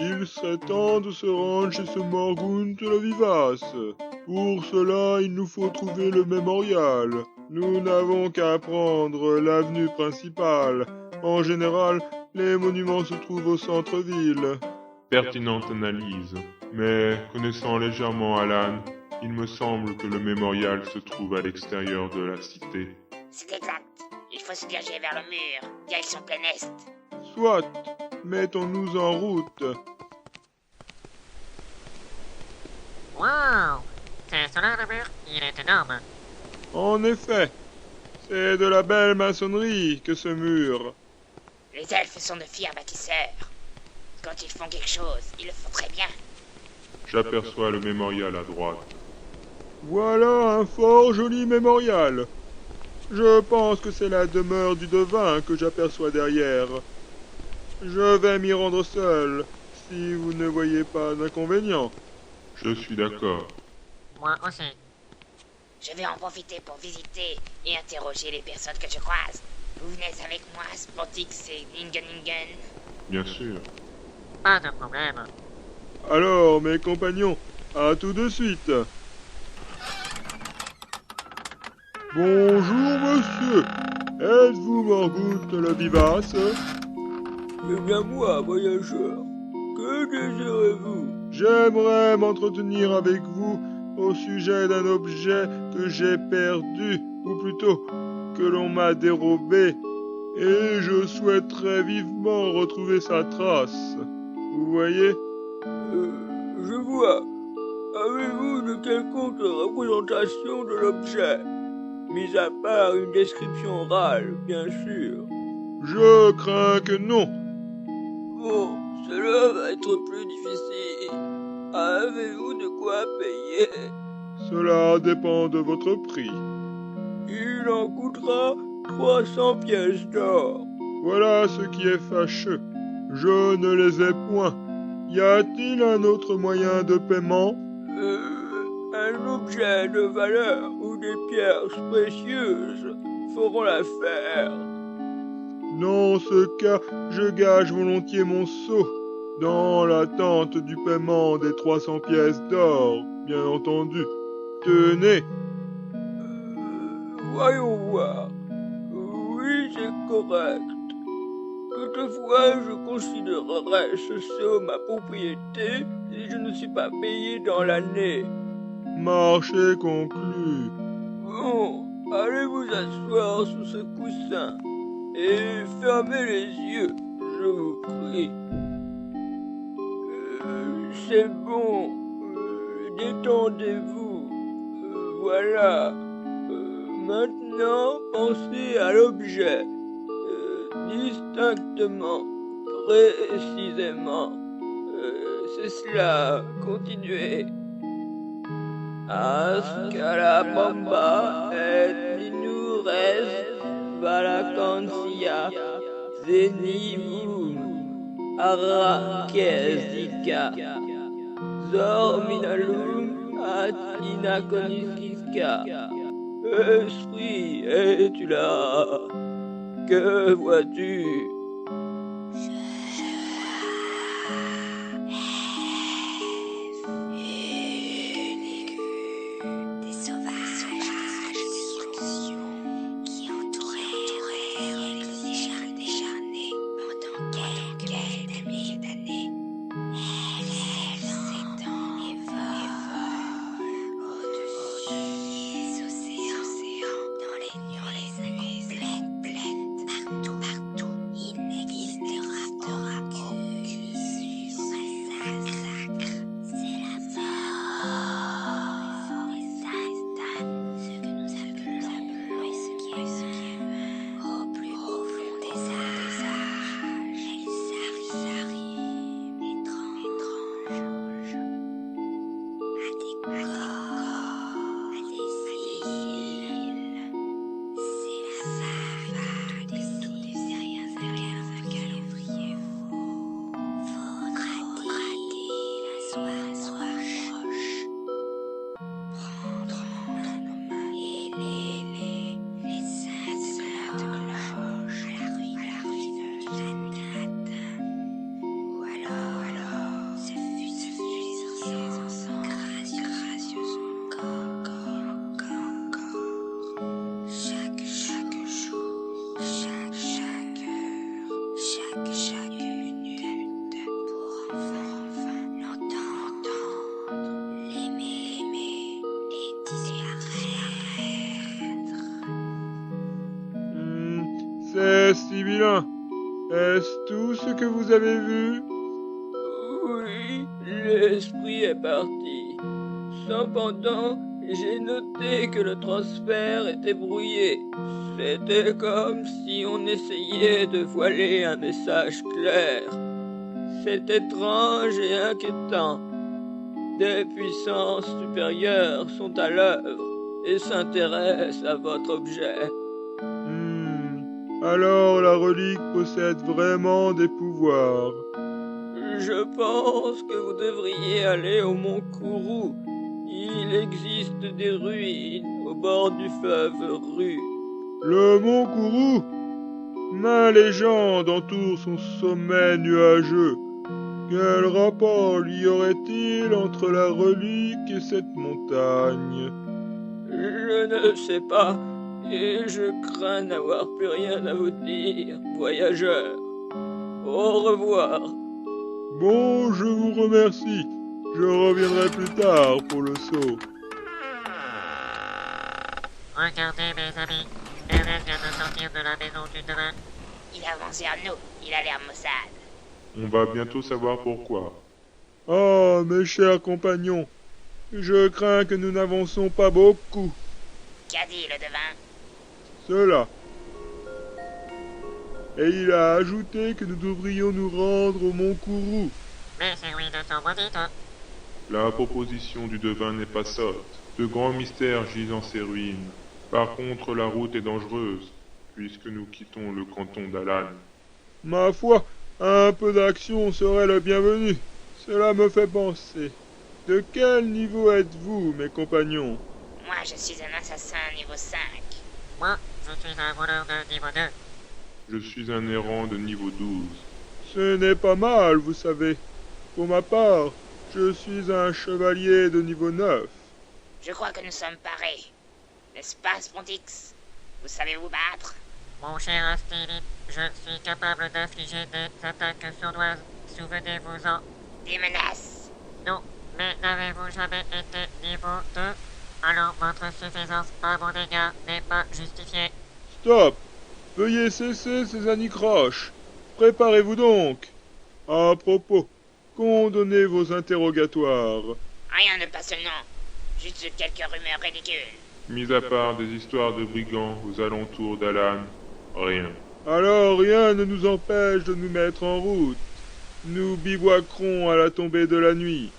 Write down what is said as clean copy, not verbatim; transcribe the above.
il serait temps de se rendre chez ce Morgaunt le Vivace. Pour cela, il nous faut trouver le mémorial. Nous n'avons qu'à prendre l'avenue principale. En général, les monuments se trouvent au centre-ville. Pertinente analyse. Mais, connaissant légèrement Alan, il me semble que le mémorial se trouve à l'extérieur de la cité. C'est exact. Il faut se diriger vers le mur, direction plein est. Soit, mettons-nous en route. Waouh! C'est cela le mur? Il est énorme. En effet, c'est de la belle maçonnerie que ce mur. Les elfes sont de fiers bâtisseurs. Quand ils font quelque chose, ils le font très bien. J'aperçois le mémorial à droite. Voilà un fort joli mémorial. Je pense que c'est la demeure du devin que j'aperçois derrière. Je vais m'y rendre seul, si vous ne voyez pas d'inconvénient. Je suis d'accord. Moi aussi. Je vais en profiter pour visiter et interroger les personnes que je croise. Vous venez avec moi, Spontix et Ningen. Bien sûr. Pas de problème. Alors, mes compagnons, à tout de suite. Bonjour, monsieur. Êtes-vous Morgaunt le Vivace? C'est bien moi, voyageur. Que désirez-vous? J'aimerais m'entretenir avec vous au sujet d'un objet que j'ai perdu, ou plutôt que l'on m'a dérobé, et je souhaiterais vivement retrouver sa trace. Vous voyez? Je vois. Avez-vous de quelconque représentation de l'objet? Mis à part une description orale, bien sûr. Je crains que non. Bon, cela va être plus difficile. Avez-vous de quoi payer? Cela dépend de votre prix. Il en coûtera 300 pièces d'or. Voilà ce qui est fâcheux. Je ne les ai point. Y a-t-il un autre moyen de paiement? Un objet de valeur ou des pierres précieuses feront l'affaire. Dans ce cas, je gage volontiers mon sceau, dans l'attente du paiement des 300 pièces d'or, bien entendu. Tenez. Voyons voir. Oui, c'est correct. Toutefois, je considérerai ce sceau ma propriété si je ne suis pas payé dans l'année. Marché conclu. Bon, allez vous asseoir sous ce coussin et fermez les yeux, je vous prie. C'est bon, détendez-vous. Voilà. Maintenant, pensez à l'objet. Distinctement, précisément. C'est cela, continuez. Ascalabamba et Linures Valacancia Zenivum Arakezika Zorminalum Atinaconisiska. Esprit, es-tu là? Que vois-tu? Merci, vilain. Est-ce tout ce que vous avez vu? Oui, l'esprit est parti. Cependant, j'ai noté que le transfert était brouillé. C'était comme si on essayait de voiler un message clair. C'est étrange et inquiétant. Des puissances supérieures sont à l'œuvre et s'intéressent à votre objet. Alors la relique possède vraiment des pouvoirs. Je pense que vous devriez aller au mont Kourou. Il existe des ruines au bord du fleuve Ru. Le mont Kourou? Ma légende entoure son sommet nuageux. Quel rapport y aurait-il entre la relique et cette montagne? Je ne sais pas, et je crains n'avoir plus rien à vous dire, voyageur. Au revoir. Bon, je vous remercie. Je reviendrai plus tard pour le saut. Regardez, mes amis. Ernest vient de sortir de la maison du devin. Il avance vers nous. Il a l'air maussade. On va bientôt savoir pourquoi. Ah, mes chers compagnons, je crains que nous n'avançons pas beaucoup. Qu'a dit le devin? Cela. Et il a ajouté que nous devrions nous rendre au mont Kourou. Mais c'est lui de son maudite. La proposition du devin n'est pas sotte. De grands mystères gisent en ces ruines. Par contre, la route est dangereuse, puisque nous quittons le canton d'Alan. Ma foi, un peu d'action serait le bienvenu. Cela me fait penser. De quel niveau êtes-vous, mes compagnons? Moi, je suis un assassin niveau 5. Moi, je suis un voleur de niveau 2. Je suis un errant de niveau 12. Ce n'est pas mal, vous savez. Pour ma part, je suis un chevalier de niveau 9. Je crois que nous sommes parés. N'est-ce pas, Spontix? Vous savez vous battre? Mon cher Astélite, je suis capable d'infliger des attaques sournoises. Souvenez-vous-en. Des menaces? Non, mais n'avez-vous jamais été niveau 2? Alors votre suffisance à mon égard n'est pas justifiée. Stop! Veuillez cesser ces anicroches. Préparez-vous donc. À propos, qu'ont donné vos interrogatoires? Rien de passionnant. Juste quelques rumeurs ridicules. Mis à part des histoires de brigands aux alentours d'Alan, rien. Alors rien ne nous empêche de nous mettre en route. Nous bivouaquerons à la tombée de la nuit.